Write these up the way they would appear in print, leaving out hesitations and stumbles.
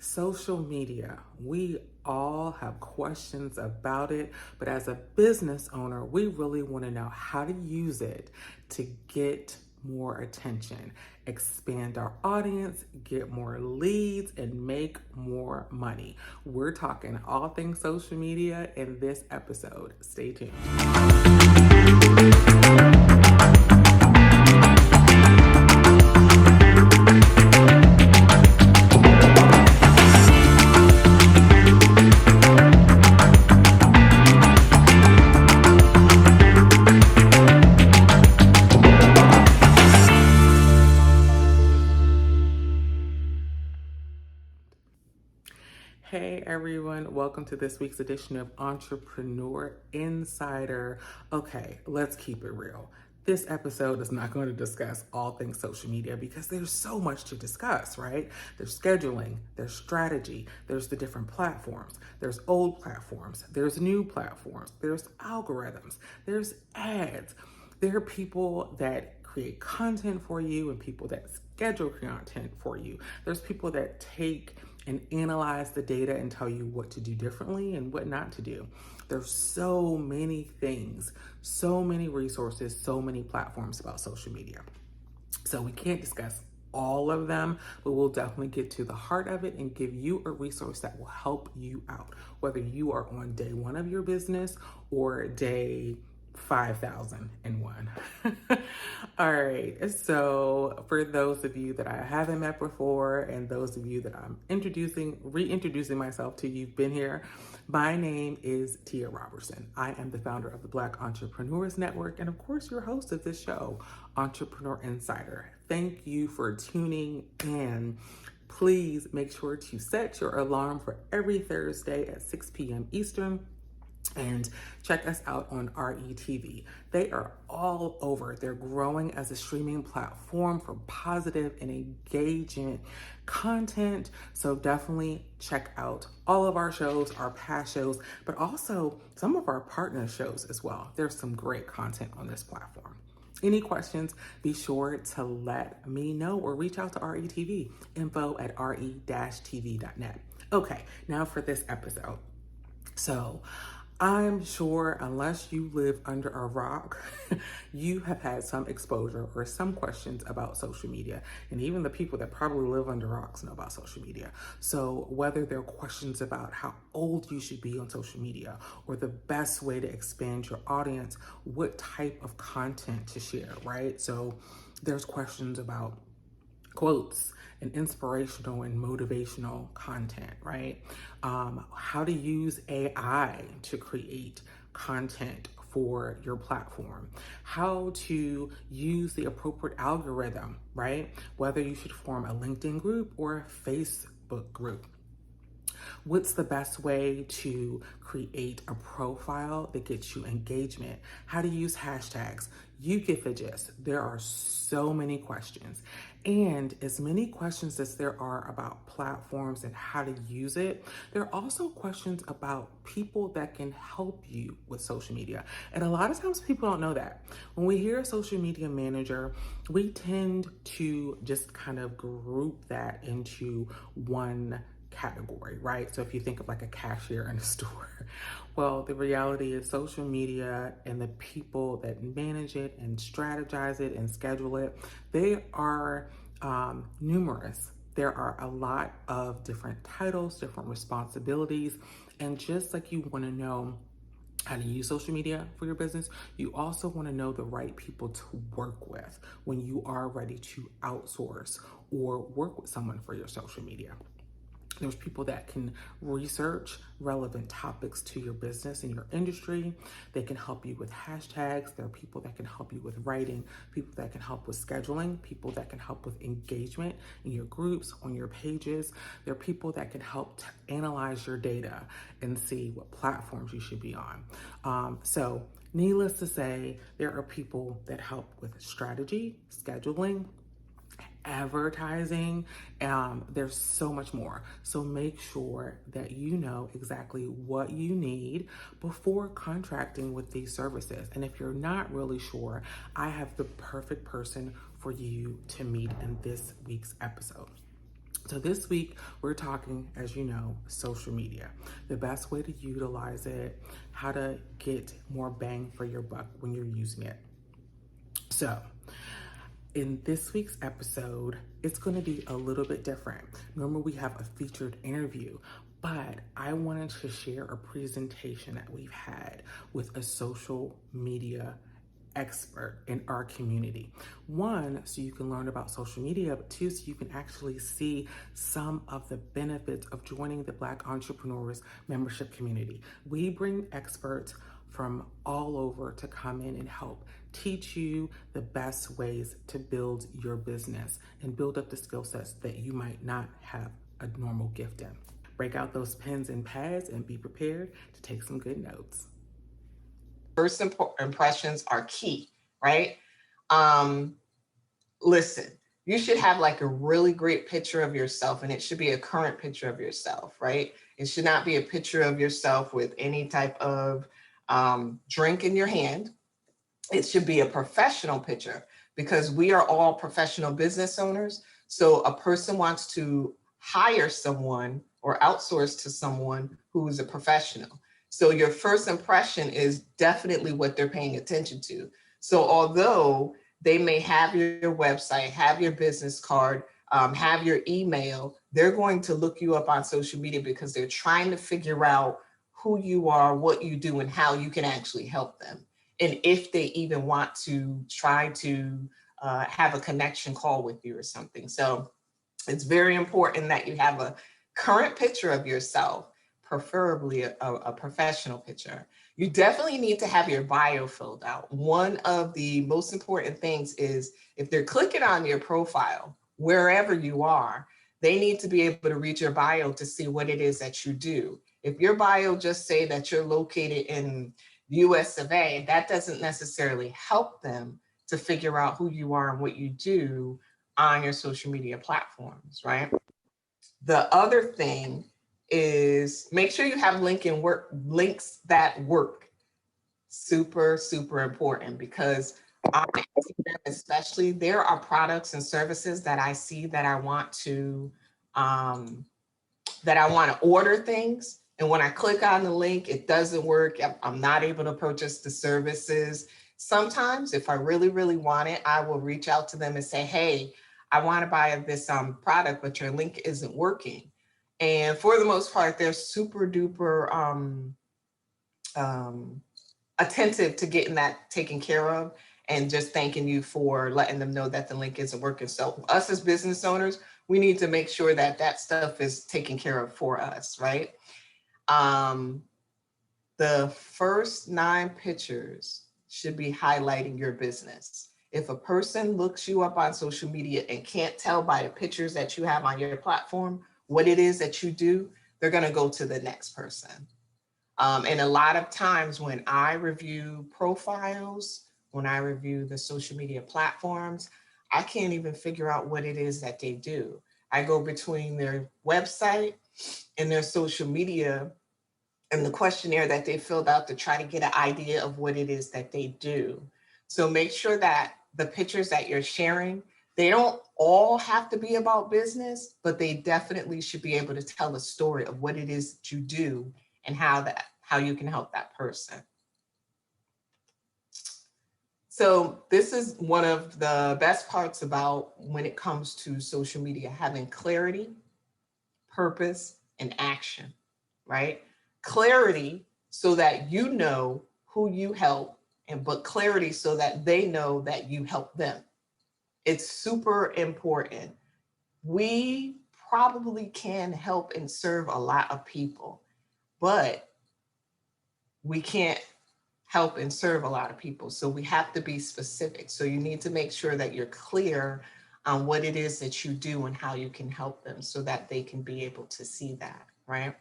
Social media, we all have questions about it, but as a business owner, we really want to know how to use it to get more attention, expand our audience, get more leads, and make more money. We're talking all things social media in this episode. Stay tuned. Hey everyone, welcome to this week's edition of Entrepreneur Insider. Okay, let's keep it real. This episode is not going to discuss all things social media because there's so much to discuss, right? There's scheduling, there's strategy, there's the different platforms, there's old platforms, there's new platforms, there's algorithms, there's ads. There are people that create content for you and people that schedule content for you. There's people that take and analyze the data and tell you what to do differently and what not to do. There's so many things, so many resources, so many platforms about social media. So we can't discuss all of them, but we'll definitely get to the heart of it and give you a resource that will help you out, whether you are on day one of your business or day 5,001. All right. So for those of you that I haven't met before and those of you that I'm reintroducing myself to, you've been here. My name is Tia Robertson. I am the founder of the Black Entrepreneurs Network and of course your host of this show, Entrepreneur Insider. Thank you for tuning in. Please make sure to set your alarm for every Thursday at 6 p.m. Eastern. And check us out on RETV. They are all over. They're growing as a streaming platform for positive and engaging content. So definitely check out all of our shows, our past shows, but also some of our partner shows as well. There's some great content on this platform. Any questions, be sure to let me know or reach out to RETV, info@re-tv.net. Okay, now for this episode. So I'm sure unless you live under a rock, you have had some exposure or some questions about social media. And even the people that probably live under rocks know about social media. So whether they're questions about how old you should be on social media or the best way to expand your audience, what type of content to share, right? So there's questions about quotes and inspirational and motivational content, right? How to use AI to create content for your platform, how to use the appropriate algorithm, right? Whether you should form a LinkedIn group or a Facebook group. What's the best way to create a profile that gets you engagement? How to use hashtags? You get the gist. There are so many questions. And as many questions as there are about platforms and how to use it, there are also questions about people that can help you with social media. And a lot of times people don't know that. When we hear a social media manager, we tend to just kind of group that into one category, right? So if you think of like a cashier in a store, well, the reality is social media and the people that manage it and strategize it and schedule it, they are numerous. There are a lot of different titles, different responsibilities, and just like you want to know how to use social media for your business, you also want to know the right people to work with when you are ready to outsource or work with someone for your social media. There's people that can research relevant topics to your business and your industry. They can help you with hashtags. There are people that can help you with writing, people that can help with scheduling, people that can help with engagement in your groups, on your pages. There are people that can help to analyze your data and see what platforms you should be on. So needless to say, there are people that help with strategy, scheduling, advertising. There's so much more. So make sure that you know exactly what you need before contracting with these services. And if you're not really sure, I have the perfect person for you to meet in this week's episode. So this week, we're talking, as you know, social media, the best way to utilize it, how to get more bang for your buck when you're using it. So in this week's episode, it's going to be a little bit different. Normally we have a featured interview, but I wanted to share a presentation that we've had with a social media expert in our community. One, so you can learn about social media, but two, so you can actually see some of the benefits of joining the Black Entrepreneurs membership community. We bring experts from all over to come in and help teach you the best ways to build your business and build up the skill sets that you might not have a normal gift in. Break out those pens and pads and be prepared to take some good notes. First impressions are key, right? Listen, you should have like a really great picture of yourself, and it should be a current picture of yourself, right? It should not be a picture of yourself with any type of drink in your hand. It should be a professional picture, because we are all professional business owners. So a person wants to hire someone or outsource to someone who is a professional. So your first impression is definitely what they're paying attention to. So although they may have your website, have your business card, have your email, they're going to look you up on social media because they're trying to figure out who you are, what you do, and how you can actually help them. And if they even want to try to have a connection call with you or something. So it's very important that you have a current picture of yourself, preferably a professional picture. You definitely need to have your bio filled out. One of the most important things is if they're clicking on your profile, wherever you are, they need to be able to read your bio to see what it is that you do. If your bio just say that you're located in US of A, that doesn't necessarily help them to figure out who you are and what you do on your social media platforms, right? The other thing is make sure you have links that work. Super, super important, because on Instagram especially, there are products and services that I see that I want to um, order things. And when I click on the link, it doesn't work. I'm not able to purchase the services. Sometimes, if I really, really want it, I will reach out to them and say, hey, I want to buy this product, but your link isn't working. And for the most part, they're super duper attentive to getting that taken care of and just thanking you for letting them know that the link isn't working. So us as business owners, we need to make sure that that stuff is taken care of for us, right? The first 9 pictures should be highlighting your business. If a person looks you up on social media and can't tell by the pictures that you have on your platform what it is that you do, they're going to go to the next person. And a lot of times when I review profiles, when I review the social media platforms, I can't even figure out what it is that they do. I go between their website and their social media and the questionnaire that they filled out to try to get an idea of what it is that they do. So make sure that the pictures that you're sharing, they don't all have to be about business, but they definitely should be able to tell a story of what it is that you do and how you can help that person. So this is one of the best parts about when it comes to social media, having clarity, purpose, and action, right? Clarity so that you know who you help, but clarity so that they know that you help them. It's super important. We probably can help and serve a lot of people, but we can't help and serve a lot of people. So we have to be specific. So you need to make sure that you're clear on what it is that you do and how you can help them so that they can be able to see that, right?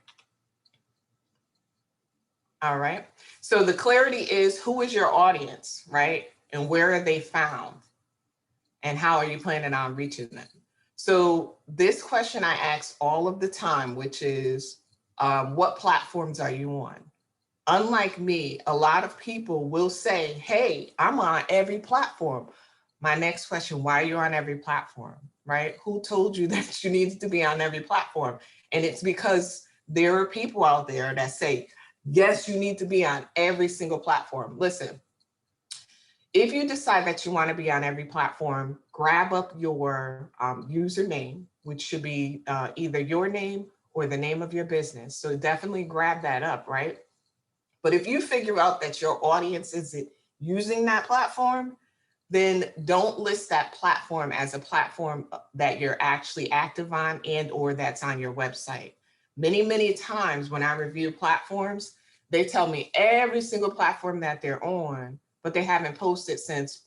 All right. So the clarity is, who is your audience, right? And where are they found? And how are you planning on reaching them? So this question I ask all of the time, which is, what platforms are you on? Unlike me, a lot of people will say, hey, I'm on every platform. My next question, why are you on every platform? right? Who told you that you need to be on every platform? And it's because there are people out there that say, yes, you need to be on every single platform. Listen, if you decide that you want to be on every platform, grab up your username, which should be either your name or the name of your business. So definitely grab that up, right? But if you figure out that your audience isn't using that platform, then don't list that platform as a platform that you're actually active on and or that's on your website. Many times when I review platforms, they tell me every single platform that they're on, but they haven't posted since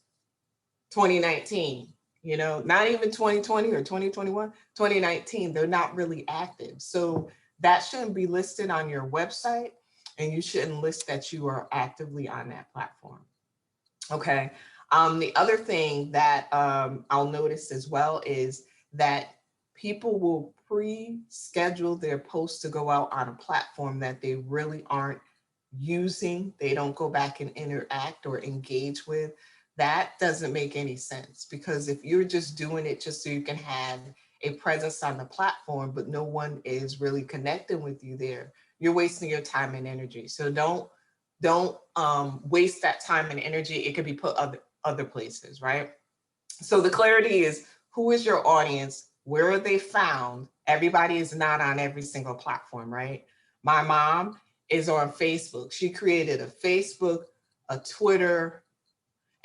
2019, not even 2020 or 2021, 2019, they're not really active. So that shouldn't be listed on your website, and you shouldn't list that you are actively on that platform. Okay. The other thing that I'll notice as well is that people will pre-schedule their posts to go out on a platform that they really aren't using. They don't go back and interact or engage with. That doesn't make any sense, because if you're just doing it just so you can have a presence on the platform, but no one is really connecting with you there, you're wasting your time and energy. So don't waste that time and energy. It could be put other places, right? So the clarity is, who is your audience? Where are they found? Everybody is not on every single platform, right? My mom is on Facebook. She created a Facebook, a Twitter.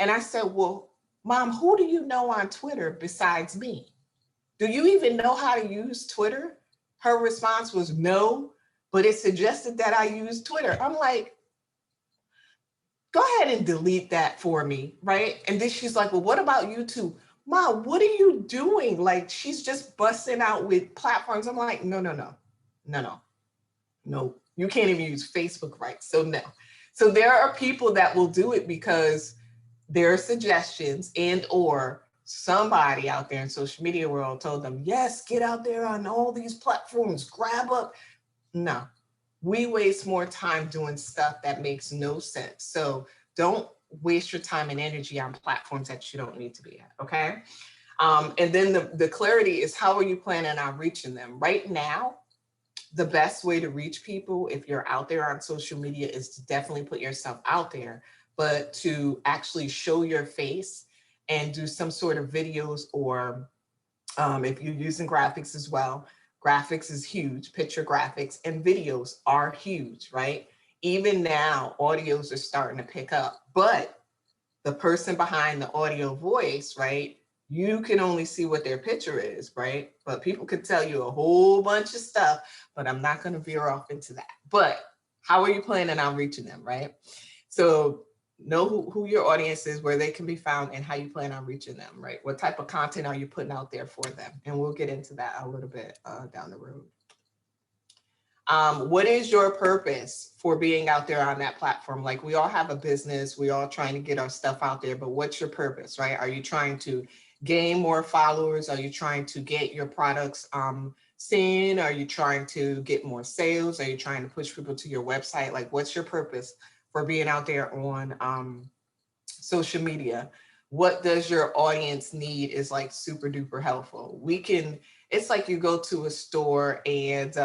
And I said, well, Mom, who do you know on Twitter besides me? Do you even know how to use Twitter? Her response was no, but it suggested that I use Twitter. I'm like, go ahead and delete that for me, right? And then she's like, well, what about YouTube? Mom, what are you doing? Like, she's just busting out with platforms. I'm like, no. You can't even use Facebook, right? So no. So there are people that will do it because their suggestions and or somebody out there in social media world told them, yes, get out there on all these platforms, grab up. No, we waste more time doing stuff that makes no sense. So don't waste your time and energy on platforms that you don't need to be at, okay? And then the clarity is, how are you planning on reaching them? Right now, the best way to reach people, if you're out there on social media, is to definitely put yourself out there, but to actually show your face and do some sort of videos, or if you're using graphics as well, graphics is huge, picture graphics, and videos are huge, right? Even now, audios are starting to pick up, but the person behind the audio voice, right? You can only see what their picture is, right? But people could tell you a whole bunch of stuff, but I'm not going to veer off into that. But how are you planning on reaching them, right? So know who your audience is, where they can be found, and how you plan on reaching them, right? What type of content are you putting out there for them? And we'll get into that a little bit down the road. What is your purpose for being out there on that platform? Like, we all have a business, we all trying to get our stuff out there, but what's your purpose, right? Are you trying to gain more followers? Are you trying to get your products seen? Are you trying to get more sales? Are you trying to push people to your website? Like, what's your purpose for being out there on social media? What does your audience need is like super duper helpful. It's like you go to a store and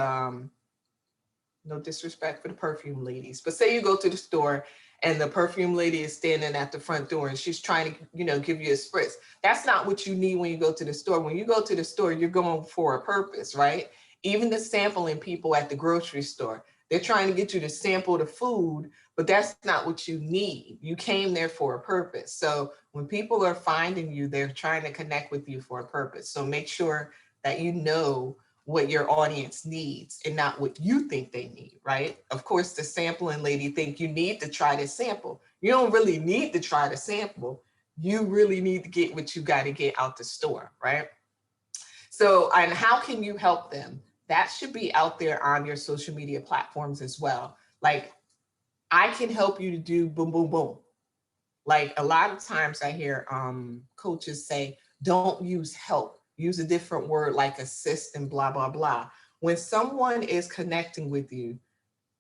no disrespect for the perfume ladies, but say you go to the store and the perfume lady is standing at the front door and she's trying to, give you a spritz. That's not what you need when you go to the store. When you go to the store, you're going for a purpose, right? Even the sampling people at the grocery store, they're trying to get you to sample the food, but that's not what you need. You came there for a purpose. So when people are finding you, they're trying to connect with you for a purpose. So make sure that you know what your audience needs and not what you think they need, right? Of course, the sampling lady think you need to try to sample. You don't really need to try to sample. You really need to get what you got to get out the store, right? So, and how can you help them? That should be out there on your social media platforms as well. Like, I can help you to do boom, boom, boom. Like, a lot of times I hear coaches say, don't use help, use a different word like assist and blah, blah, blah. When someone is connecting with you,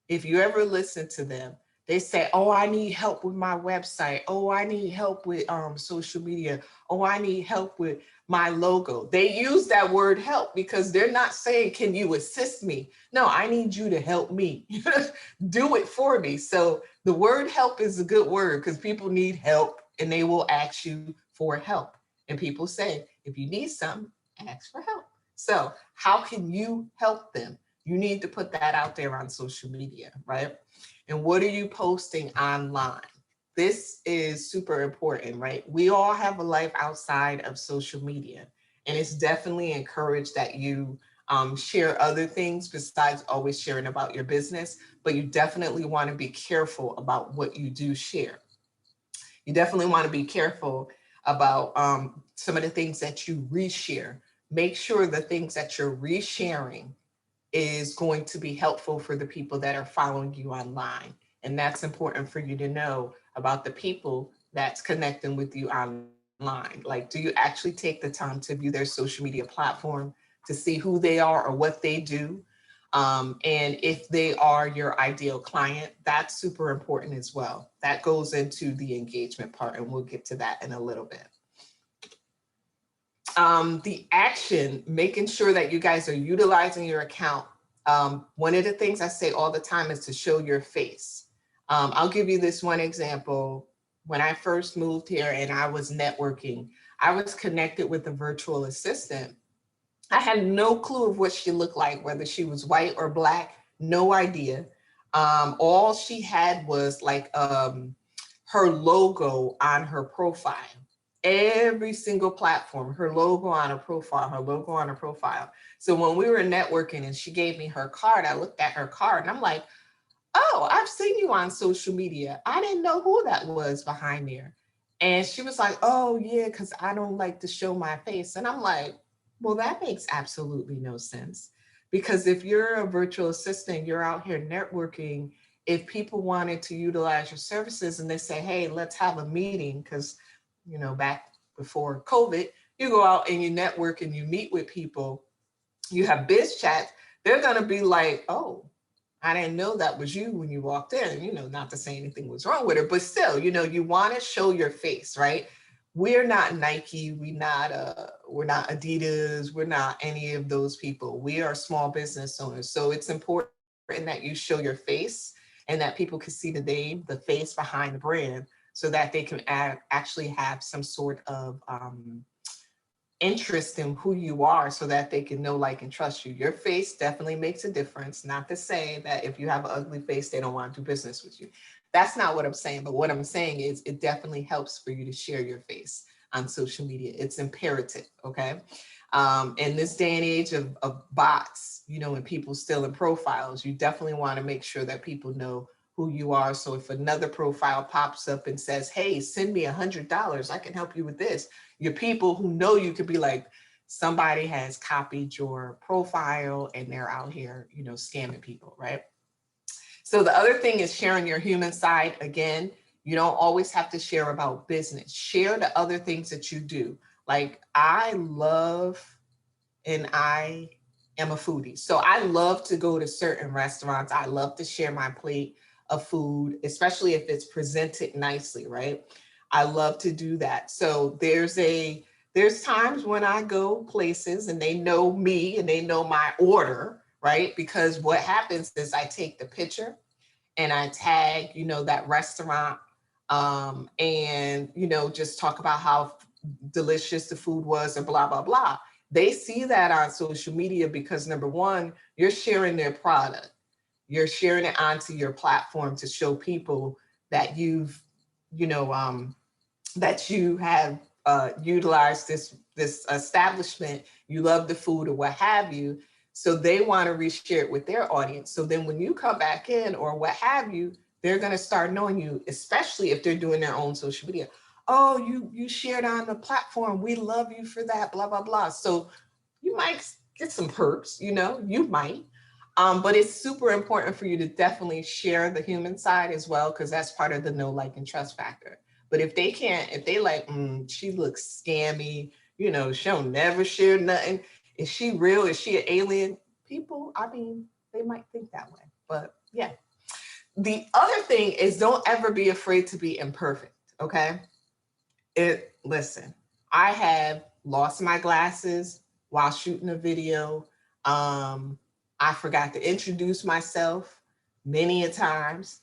if you ever listen to them, They say, oh, I need help with my website. Oh, I need help with social media. Oh, I need help with my logo. They use that word help because they're not saying, can you assist me? No, I need you to help me. Do it for me. So the word help is a good word because people need help and they will ask you for help. And people say, if you need something, ask for help. So how can you help them? You need to put that out there on social media, right? And what are you posting online? This is super important, right? We all have a life outside of social media, and it's definitely encouraged that you share other things besides always sharing about your business, but you definitely want to be careful about what you do share. You definitely want to be careful about some of the things that you reshare. Make sure the things that you're resharing is going to be helpful for the people that are following you online. And that's important for you to know about the people that's connecting with you online. Like, do you actually take the time to view their social media platform to see who they are or what they do? And if they are your ideal client, that's super important as well. That goes into the engagement part, and we'll get to that in a little bit. The action, making sure that you guys are utilizing your account. One of the things I say all the time is to show your face. I'll give you this one example. When I first moved here and I was networking, I was connected with a virtual assistant. I had no clue of what she looked like, whether she was white or black, no idea. All she had was like her logo on her profile. Every single platform, her logo on a profile, her logo on a profile. So when we were networking and she gave me her card, I looked at her card and I'm like, oh, I've seen you on social media. I didn't know who that was behind there. And she was like, oh, yeah, because I don't like to show my face. And I'm like, well, that makes absolutely no sense. Because if you're a virtual assistant, you're out here networking. If people wanted to utilize your services and they say, hey, let's have a meeting, because, you know, back before COVID, you go out and you network and you meet with people, you have biz chats, they're going to be like, oh, I didn't know that was you when you walked in, you know, not to say anything was wrong with her, but still, you know, you want to show your face, right? We're not Nike, we're not Adidas, we're not any of those people. We are small business owners. So it's important that you show your face and that people can see the name, the face behind the brand, so that they can actually have some sort of interest in who you are so that they can know, like, and trust you. Your face definitely makes a difference. Not to say that if you have an ugly face, they don't want to do business with you. That's not what I'm saying. But what I'm saying is it definitely helps for you to share your face on social media. It's imperative, okay? In this day and age of bots, you know, and people stealing profiles, you definitely want to make sure that people know who you are. So if another profile pops up and says, hey, send me $100, I can help you with this. Your people who know you could be like, somebody has copied your profile and they're out here, you know, scamming people, right? So the other thing is sharing your human side. Again, you don't always have to share about business. Share the other things that you do. Like, I love, and I am a foodie. So I love to go to certain restaurants. I love to share my plate of food, especially if it's presented nicely, right? I love to do that. So there's times when I go places and they know me and they know my order, right? Because what happens is I take the picture and I tag, you know, that restaurant, and, you know, just talk about how delicious the food was and blah, blah, blah. They see that on social media because, number one, you're sharing their product. You're sharing it onto your platform to show people that you've, you know, that you have utilized this establishment, you love the food or what have you. So they want to reshare it with their audience. So then when you come back in or what have you, they're going to start knowing you, especially if they're doing their own social media. Oh, you shared on the platform. We love you for that, blah, blah, blah. So you might get some perks, you know, you might. But it's super important for you to definitely share the human side as well, because that's part of the know, like, and trust factor. But if they can't, if they like, she looks scammy, you know, she'll never share nothing. Is she real? Is she an alien? People, I mean, they might think that way. But yeah. The other thing is, don't ever be afraid to be imperfect. Okay. Listen, I have lost my glasses while shooting a video. Um, I forgot to introduce myself many a times.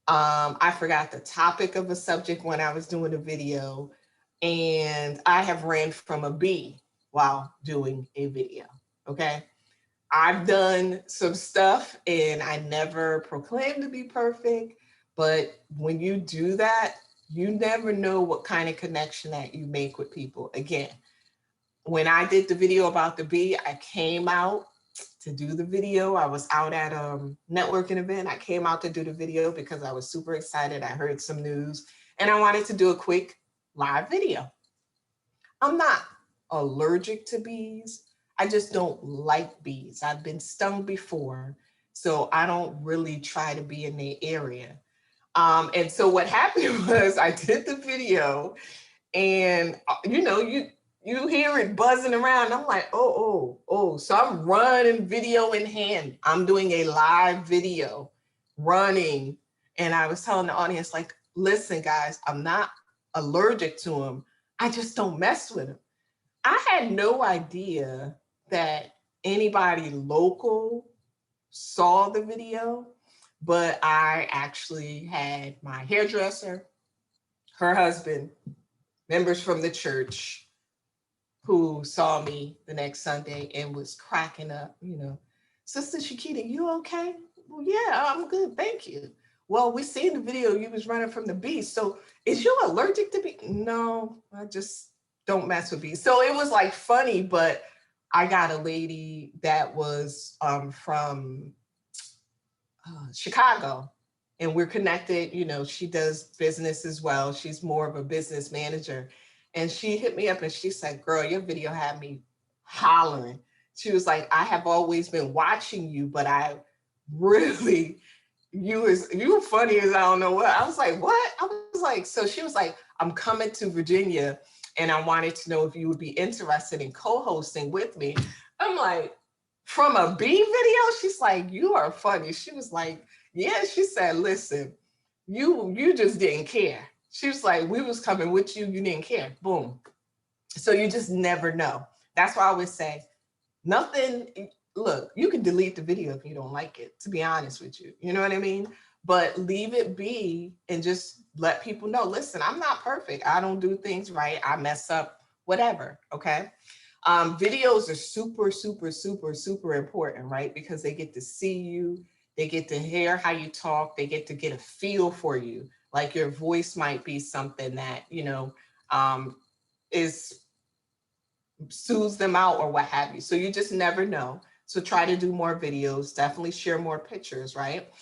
I forgot the topic of a subject when I was doing a video, and I have ran from a bee while doing a video. Okay. I've done some stuff and I never proclaimed to be perfect, but when you do that, you never know what kind of connection that you make with people. Again, when I did the video about the bee, I came out to do the video. I was out at a networking event. I came out to do the video because I was super excited. I heard some news and I wanted to do a quick live video. I'm not allergic to bees. I just don't like bees. I've been stung before, so I don't really try to be in the area. And so what happened was I did the video, and you hear it buzzing around. I'm like, oh. So I'm running, video in hand. I'm doing a live video, running, and I was telling the audience, like, listen, guys, I'm not allergic to them. I just don't mess with them. I had no idea that anybody local saw the video, but I actually had my hairdresser, her husband, members from the church who saw me the next Sunday and was cracking up, Sister Shequita, you okay? Well, yeah, I'm good, thank you. Well, we seen the video, you was running from the bees. So is you allergic to bees? No, I just don't mess with bees. So it was like funny, but I got a lady that was from Chicago, and we're connected. She does business as well. She's more of a business manager. And she hit me up and she said, girl, your video had me hollering. She was like, I have always been watching you, but I really, you funny as I don't know what. I was like, what? I was like, so she was like, I'm coming to Virginia and I wanted to know if you would be interested in co-hosting with me. I'm like, from a bee video? She's like, you are funny. She was like, yeah. She said, listen, you just didn't care. She was like, we was coming with you, you didn't care. Boom. So you just never know. That's why I always say, nothing, look, you can delete the video if you don't like it, to be honest with you. You know what I mean? But leave it be and just let people know, listen, I'm not perfect. I don't do things right. I mess up, whatever. Okay. Videos are super, super, super, super important, right? Because they get to see you, they get to hear how you talk, they get to get a feel for you. Like your voice might be something that, is soothes them out or what have you. So you just never know. So try to do more videos, definitely share more pictures, right?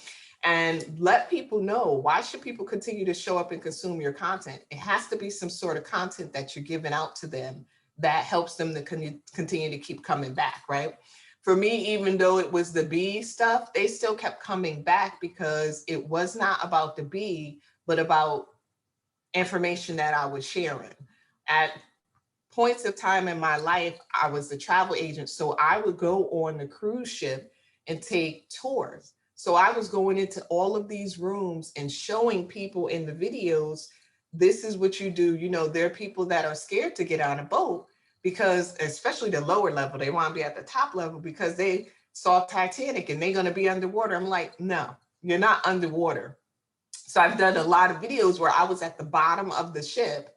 And let people know, why should people continue to show up and consume your content? It has to be some sort of content that you're giving out to them that helps them to continue to keep coming back, right? For me, even though it was the bee stuff, they still kept coming back because it was not about the bee, but about information that I was sharing. At points of time in my life, I was a travel agent. So I would go on the cruise ship and take tours. So I was going into all of these rooms and showing people in the videos, this is what you do. There are people that are scared to get on a boat because, especially the lower level, they want to be at the top level because they saw Titanic and they're going to be underwater. I'm like, no, you're not underwater. So I've done a lot of videos where I was at the bottom of the ship,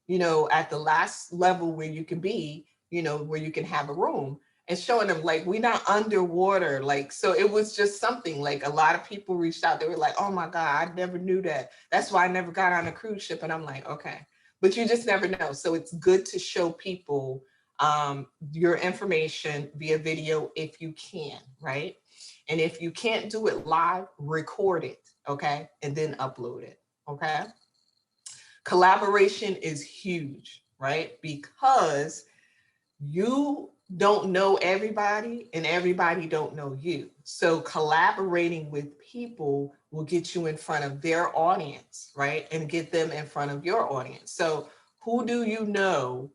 at the last level where you can be, where you can have a room, and showing them like, we're not underwater. Like, so it was just something like a lot of people reached out. They were like, oh my God, I never knew that. That's why I never got on a cruise ship. And I'm like, okay, but you just never know. So it's good to show people your information via video if you can, right? And if you can't do it live, record it, okay? And then upload it, okay? Collaboration is huge, right? Because you don't know everybody and everybody don't know you. So collaborating with people will get you in front of their audience, right? And get them in front of your audience. So who do you know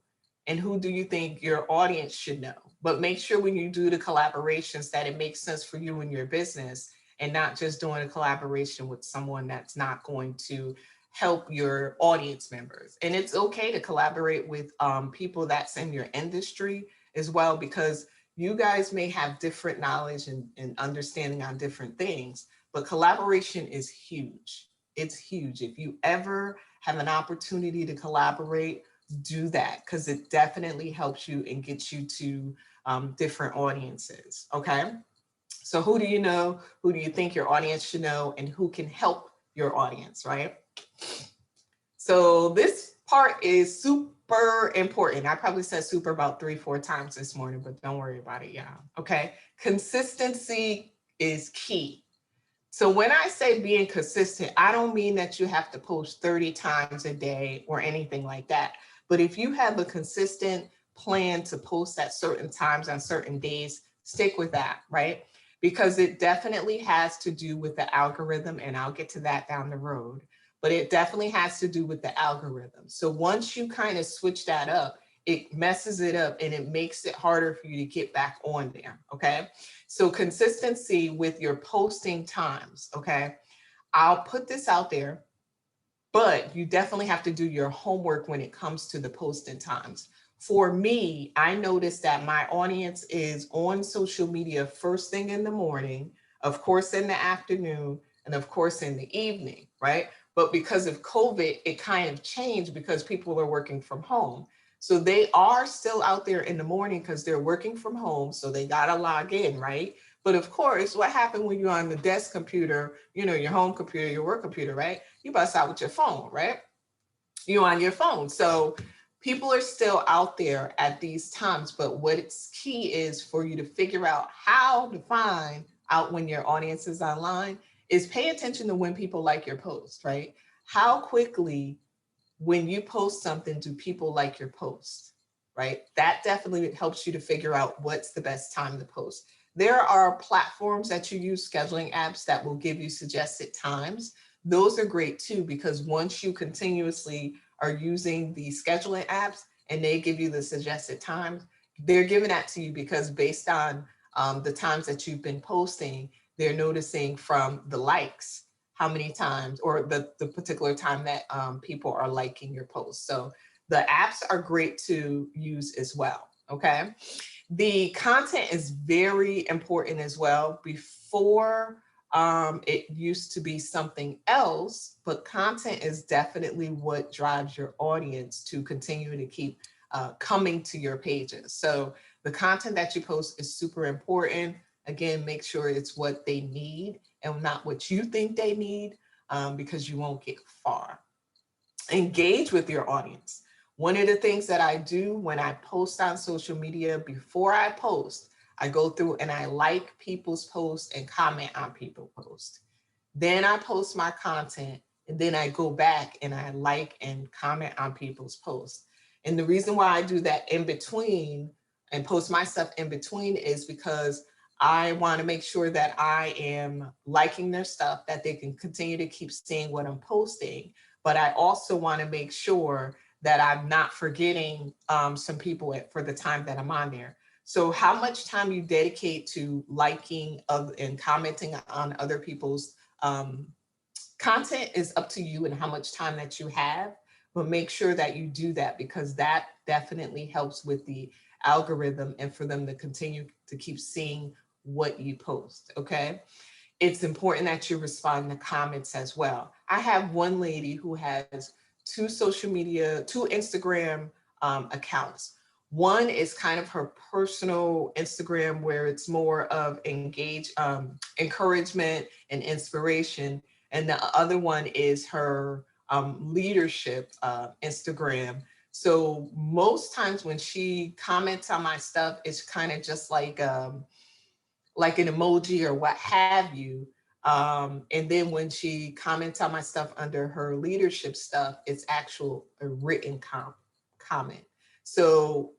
and who do you think your audience should know? But make sure when you do the collaborations that it makes sense for you and your business and not just doing a collaboration with someone that's not going to help your audience members. And it's okay to collaborate with people that's in your industry as well, because you guys may have different knowledge and understanding on different things, but collaboration is huge. It's huge. If you ever have an opportunity to collaborate, do that, because it definitely helps you and gets you to different audiences. Okay. So who do you know? Who do you think your audience should know? And who can help your audience, right? So this part is super important. I probably said super about 3-4 times this morning, but don't worry about it, y'all. Okay. Consistency is key. So when I say being consistent, I don't mean that you have to post 30 times a day or anything like that. But if you have a consistent plan to post at certain times on certain days, stick with that, right? Because it definitely has to do with the algorithm, and I'll get to that down the road, but it definitely has to do with the algorithm. So once you kind of switch that up, it messes it up and it makes it harder for you to get back on there, okay? So consistency with your posting times, okay? I'll put this out there, but you definitely have to do your homework when it comes to the posting times. For me, I noticed that my audience is on social media first thing in the morning, of course in the afternoon, and of course in the evening, right? But because of COVID, it kind of changed because people are working from home. So they are still out there in the morning because they're working from home. So they got to log in, right? But of course, what happened when you're on the desk computer, you know, your home computer, your work computer, right? You bust out with your phone, right? You're on your phone. So people are still out there at these times. But what's key is for you to figure out how to find out when your audience is online is pay attention to when people like your post, right? How quickly when you post something, do people like your post, right? That definitely helps you to figure out what's the best time to post. There are platforms that you use, scheduling apps that will give you suggested times. Those are great too, because once you continuously are using the scheduling apps and they give you the suggested times, they're giving that to you because based on the times that you've been posting, they're noticing from the likes how many times or the particular time that people are liking your post. So the apps are great to use as well. Okay. The content is very important as well. Before it used to be something else, but content is definitely what drives your audience to continue to keep coming to your pages. So the content that you post is super important. Again, make sure it's what they need and not what you think they need, because you won't get far. Engage with your audience. One of the things that I do when I post on social media, before I post, I go through and I like people's posts and comment on people's posts. Then I post my content and then I go back and I like and comment on people's posts. And the reason why I do that in between and post my stuff in between is because I want to make sure that I am liking their stuff, that they can continue to keep seeing what I'm posting. But I also want to make sure that I'm not forgetting some people for the time that I'm on there. So how much time you dedicate to liking and commenting on other people's content is up to you and how much time that you have, but make sure that you do that because that definitely helps with the algorithm and for them to continue to keep seeing what you post, okay? It's important that you respond to comments as well. I have one lady who has two Instagram accounts. One is kind of her personal Instagram where it's more of encouragement and inspiration. And the other one is her leadership Instagram. So most times when she comments on my stuff, it's kind of just like an emoji or what have you. And then when she comments on my stuff under her leadership stuff, it's actual a written comment. So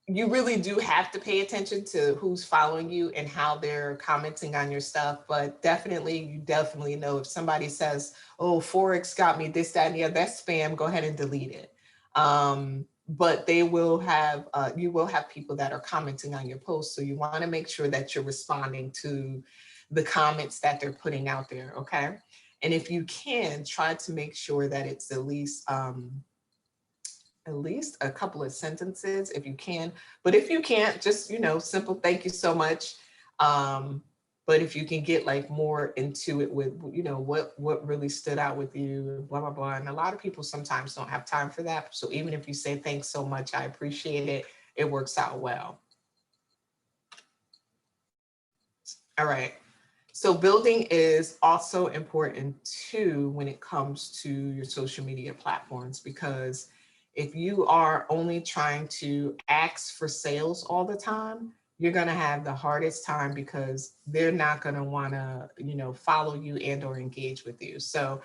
you really do have to pay attention to who's following you and how they're commenting on your stuff. But you definitely know if somebody says, oh, Forex got me this, that, and the other, that's spam, go ahead and delete it. But they will have, you will have people that are commenting on your posts. So you want to make sure that you're responding to the comments that they're putting out there, okay? And if you can, try to make sure that it's at least a couple of sentences if you can. But if you can't, just, simple thank you so much. Um, but if you can get like more into it with, what really stood out with you, blah, blah, blah. And a lot of people sometimes don't have time for that. So even if you say thanks so much, I appreciate it, it works out well. All right. So building is also important too when it comes to your social media platforms, because if you are only trying to ask for sales all the time, you're going to have the hardest time because they're not going to want to, follow you and or engage with you. So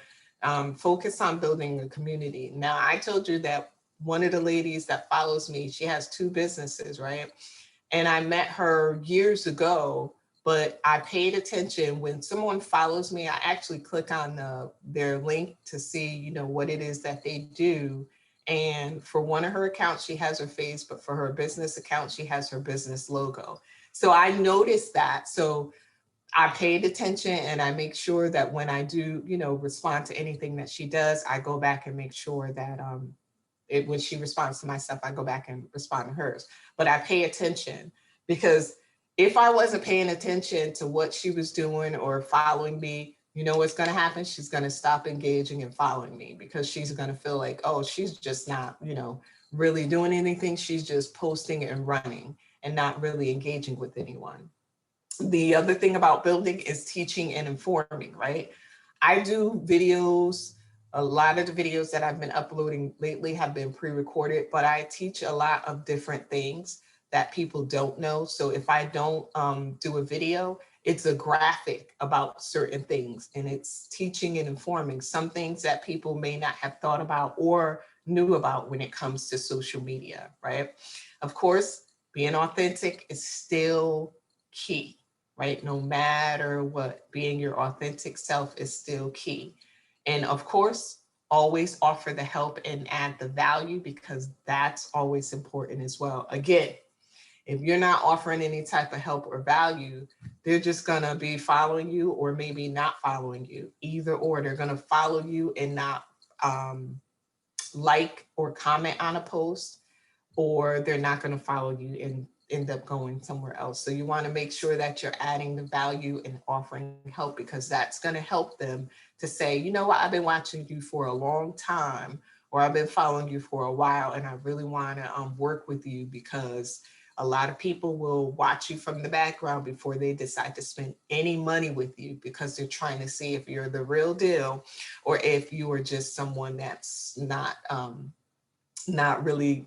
focus on building a community. Now, I told you that one of the ladies that follows me, she has 2 businesses, right? And I met her years ago, but I paid attention when someone follows me. I actually click on their link to see, what it is that they do. And for one of her accounts, she has her face, but for her business account, she has her business logo. So I noticed that. So I paid attention, and I make sure that when I do, respond to anything that she does, I go back and make sure that when she responds to my stuff, I go back and respond to hers. But I pay attention, because if I wasn't paying attention to what she was doing or following me, you know what's going to happen? She's going to stop engaging and following me, because she's going to feel like, oh, she's just not, really doing anything. She's just posting and running and not really engaging with anyone. The other thing about building is teaching and informing, right? I do videos. A lot of the videos that I've been uploading lately have been pre-recorded, but I teach a lot of different things that people don't know. So if I don't do a video, it's a graphic about certain things, and it's teaching and informing some things that people may not have thought about or knew about when it comes to social media, right? Of course, being authentic is still key, right? No matter what, being your authentic self is still key. And of course, always offer the help and add the value, because that's always important as well. Again, if you're not offering any type of help or value, they're just going to be following you or maybe not following you. Either or, they're going to follow you and not like or comment on a post, or they're not going to follow you and end up going somewhere else. So you want to make sure that you're adding the value and offering help, because that's going to help them to say, you know what, I've been watching you for a long time, or I've been following you for a while, and I really want to work with you, because a lot of people will watch you from the background before they decide to spend any money with you, because they're trying to see if you're the real deal or if you are just someone that's not really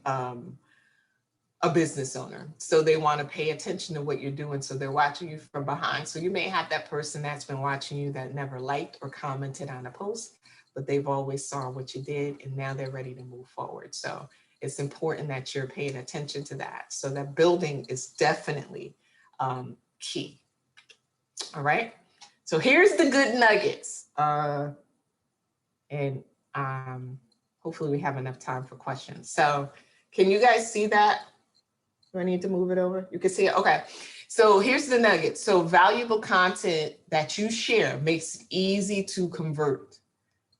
a business owner. So they want to pay attention to what you're doing. So they're watching you from behind. So you may have that person that's been watching you that never liked or commented on a post, but they've always saw what you did, and now they're ready to move forward. So it's important that you're paying attention to that. So that building is definitely key. All right. So here's the good nuggets. And hopefully we have enough time for questions. So can you guys see that? Do I need to move it over? You can see it. Okay. So here's the nugget. So valuable content that you share makes it easy to convert.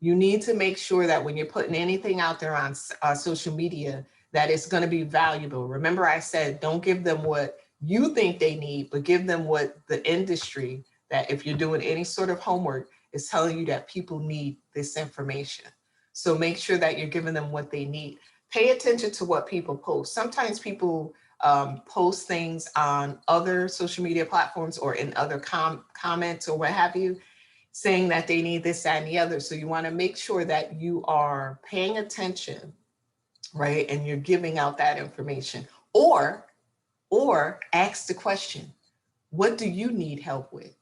You need to make sure that when you're putting anything out there on social media, that it's going to be valuable. Remember, I said, don't give them what you think they need, but give them what the industry, that if you're doing any sort of homework, is telling you that people need this information. So make sure that you're giving them what they need. Pay attention to what people post. Sometimes people post things on other social media platforms or in other comments or what have you, saying that they need this, that, and the other. So you want to make sure that you are paying attention, right? And you're giving out that information. Or ask the question, what do you need help with?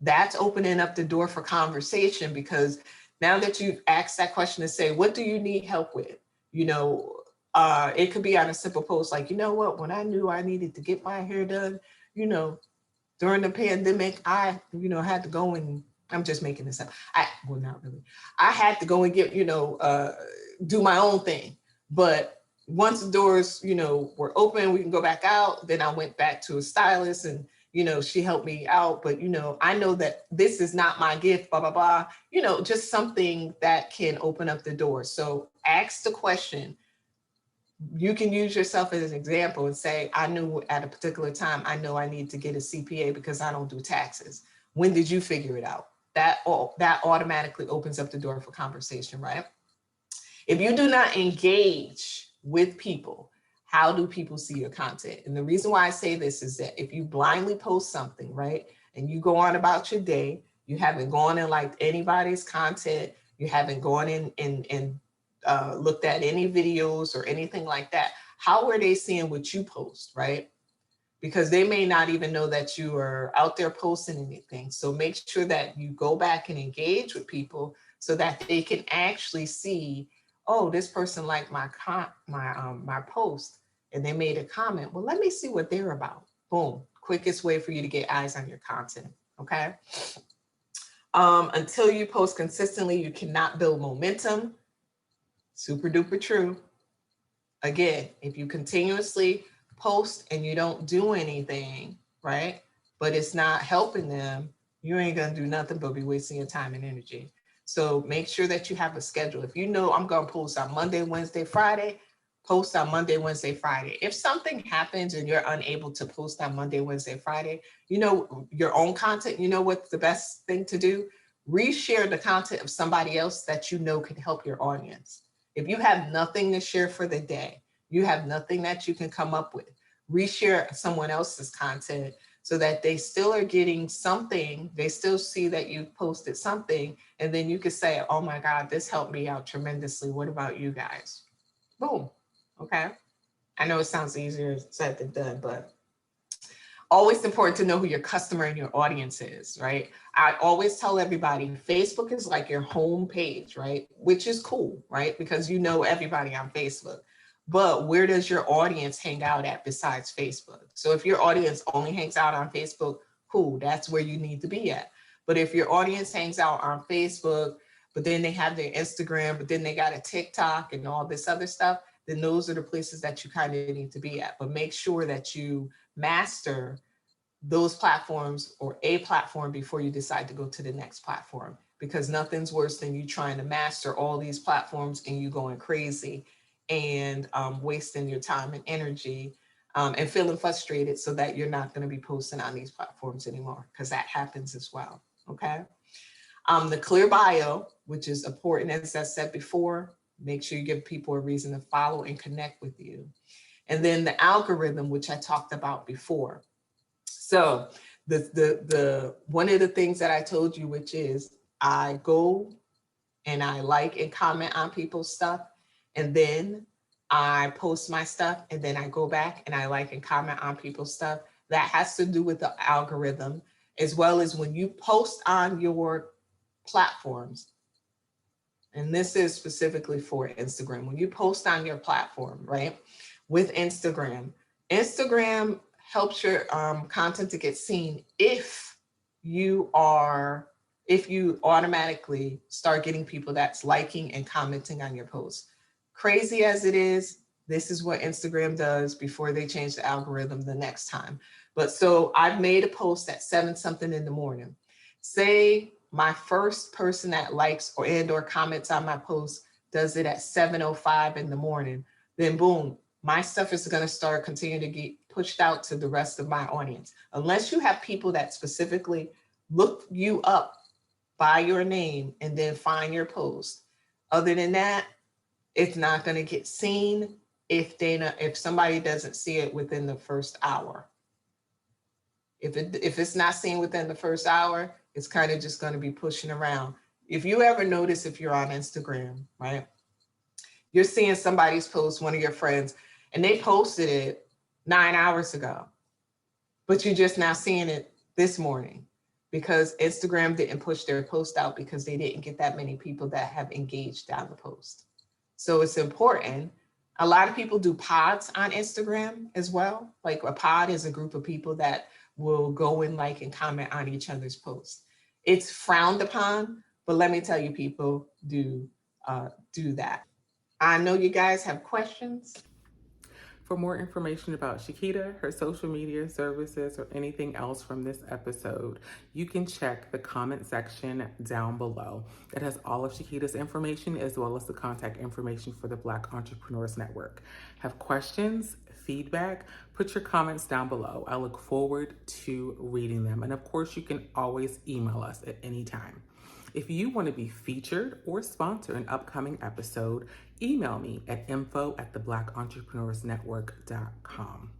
That's opening up the door for conversation, because now that you've asked that question to say, what do you need help with? It could be on a simple post like, you know what, when I knew I needed to get my hair done, during the pandemic, I, had to go and, I'm just making this up. Not really. I had to go and get, do my own thing. But once the doors, were open, we can go back out. Then I went back to a stylist and, she helped me out, but I know that this is not my gift, blah, blah, blah. Just something that can open up the door. So ask the question. You can use yourself as an example and say, I knew at a particular time, I know I need to get a CPA because I don't do taxes. When did you figure it out? That automatically opens up the door for conversation, right? If you do not engage with people, how do people see your content? And the reason why I say this is that if you blindly post something, right, and you go on about your day, you haven't gone and liked anybody's content, you haven't gone in and looked at any videos or anything like that, how are they seeing what you post, right? Because they may not even know that you are out there posting anything. So make sure that you go back and engage with people so that they can actually see, oh, this person liked my post and they made a comment. Well, let me see what they're about. Boom, quickest way for you to get eyes on your content. Okay. Until you post consistently, you cannot build momentum. Super duper true. Again, if you continuously post and you don't do anything, right? But it's not helping them, you ain't gonna do nothing but be wasting your time and energy. So make sure that you have a schedule. If you know I'm gonna post on Monday, Wednesday, Friday, post on Monday, Wednesday, Friday. If something happens and you're unable to post on Monday, Wednesday, Friday, your own content, what's the best thing to do? Reshare the content of somebody else that you know can help your audience. If you have nothing to share for the day, you have nothing that you can come up with, reshare someone else's content so that they still are getting something. They still see that you posted something. And then you could say, oh my God, this helped me out tremendously. What about you guys? Boom. Okay. I know it sounds easier said than done, but always important to know who your customer and your audience is, right? I always tell everybody, Facebook is like your home page, right? Which is cool, right? Because you know everybody on Facebook. But where does your audience hang out at besides Facebook? So if your audience only hangs out on Facebook, cool, that's where you need to be at. But if your audience hangs out on Facebook, but then they have their Instagram, but then they got a TikTok and all this other stuff, then those are the places that you kind of need to be at. But make sure that you master those platforms or a platform before you decide to go to the next platform, because nothing's worse than you trying to master all these platforms and you going crazy and wasting your time and energy and feeling frustrated so that you're not going to be posting on these platforms anymore, because that happens as well. Okay. The clear bio, which is important, as I said before, make sure you give people a reason to follow and connect with you. And then the algorithm, which I talked about before. So the one of the things that I told you, which is I go and I like and comment on people's stuff, and then I post my stuff, and then I go back and I like and comment on people's stuff. That has to do with the algorithm, as well as when you post on your platforms. And this is specifically for Instagram. When you post on your platform, right? With Instagram helps your content to get seen if you automatically start getting people that's liking and commenting on your posts. Crazy as it is, this is what Instagram does before they change the algorithm the next time. But so I've made a post at 7 something in the morning. Say my first person that likes or comments on my post does it at 7:05 in the morning, then boom, my stuff is going to start continuing to get pushed out to the rest of my audience. Unless you have people that specifically look you up by your name and then find your post. Other than that, it's not going to get seen if somebody doesn't see it within the first hour. If it's not seen within the first hour, it's kind of just going to be pushing around. If you ever notice, if you're on Instagram, right, you're seeing somebody's post, one of your friends, and they posted it 9 hours ago, but you're just now seeing it this morning because Instagram didn't push their post out because they didn't get that many people that have engaged on the post. So it's important. A lot of people do pods on Instagram as well. Like a pod is a group of people that will go and like and comment on each other's posts. It's frowned upon, but let me tell you, people do that. I know you guys have questions. For more information about Shequita, her social media services, or anything else from this episode, you can check the comment section down below. It has all of Shequita's information as well as the contact information for the Black Entrepreneurs Network. Have questions, feedback, put your comments down below. I look forward to reading them. And of course, you can always email us at any time. If you want to be featured or sponsor an upcoming episode, email me at info@theblackentrepreneursnetwork.com.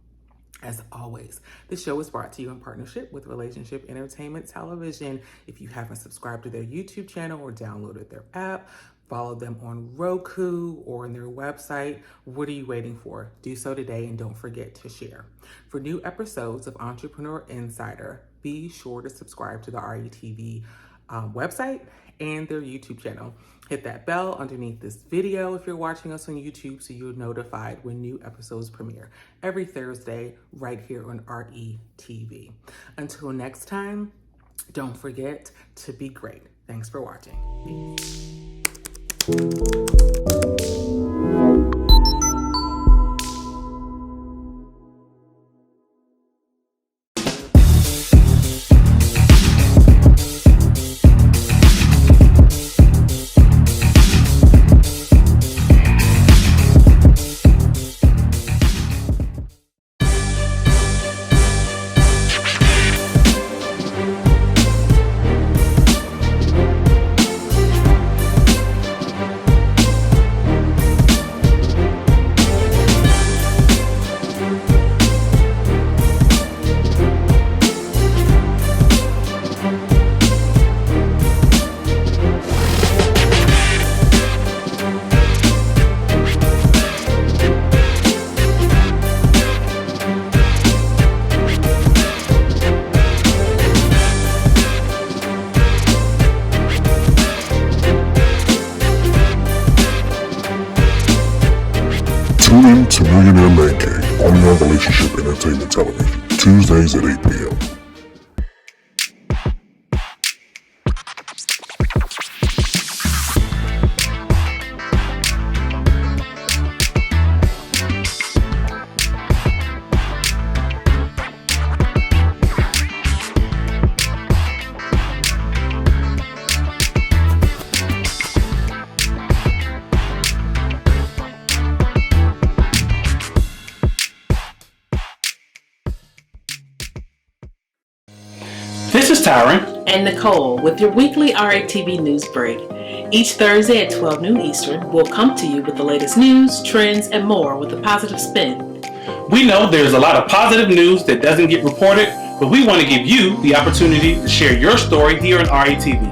As always, the show is brought to you in partnership with Relationship Entertainment Television. If you haven't subscribed to their YouTube channel or downloaded their app, follow them on Roku or on their website. What are you waiting for? Do so today and don't forget to share. For new episodes of Entrepreneur Insider, be sure to subscribe to the RETV website and their YouTube channel. Hit that bell underneath this video if you're watching us on YouTube so you're notified when new episodes premiere every Thursday right here on RETV. Until next time, don't forget to be great. Thanks for watching. Peace. Tune in to Millionaire Man Cave, only on Relationship Entertainment Television, Tuesdays at 8 p.m. This is Tyron and Nicole with your weekly RATV news break. Each Thursday at 12 noon Eastern, we'll come to you with the latest news, trends, and more with a positive spin. We know there's a lot of positive news that doesn't get reported, but we want to give you the opportunity to share your story here on RATV.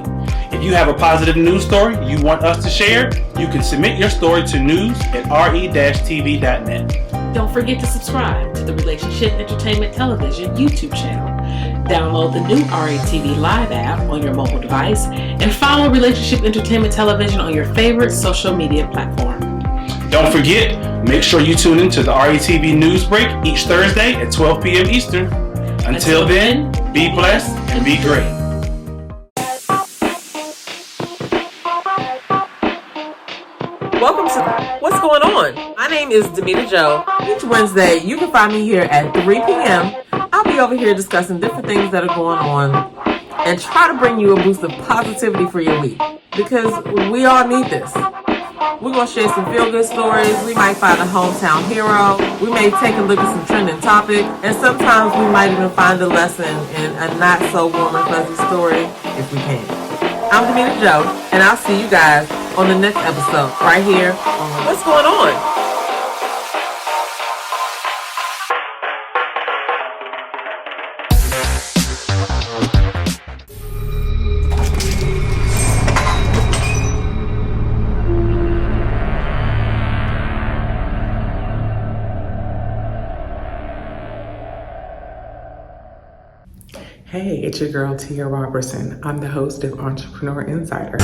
If you have a positive news story you want us to share, you can submit your story to news@re-tv.net. Don't forget to subscribe to the Relationship Entertainment Television YouTube channel. Download the new RATV Live app on your mobile device and follow Relationship Entertainment Television on your favorite social media platform. Don't forget, make sure you tune into the RATV News Break each Thursday at 12 p.m. Eastern. Until then, be blessed and be great. Welcome to What's Going On? My name is Demita Joe. Each Wednesday, you can find me here at 3 p.m. I'll be over here discussing different things that are going on and try to bring you a boost of positivity for your week because we all need this. We're going to share some feel-good stories. We might find a hometown hero. We may take a look at some trending topic. And sometimes we might even find a lesson in a not-so-warm and fuzzy story if we can. I'm Demita Joe, and I'll see you guys on the next episode right here on What's Going On? Hey, it's your girl Tia Robertson. I'm the host of Entrepreneur Insider.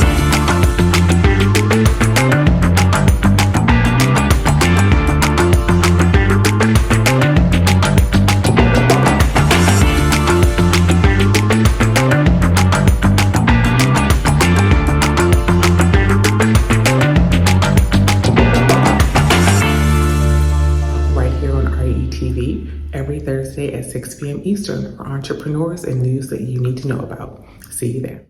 Right here on Friday at 6 p.m. Eastern for entrepreneurs and news that you need to know about. See you there.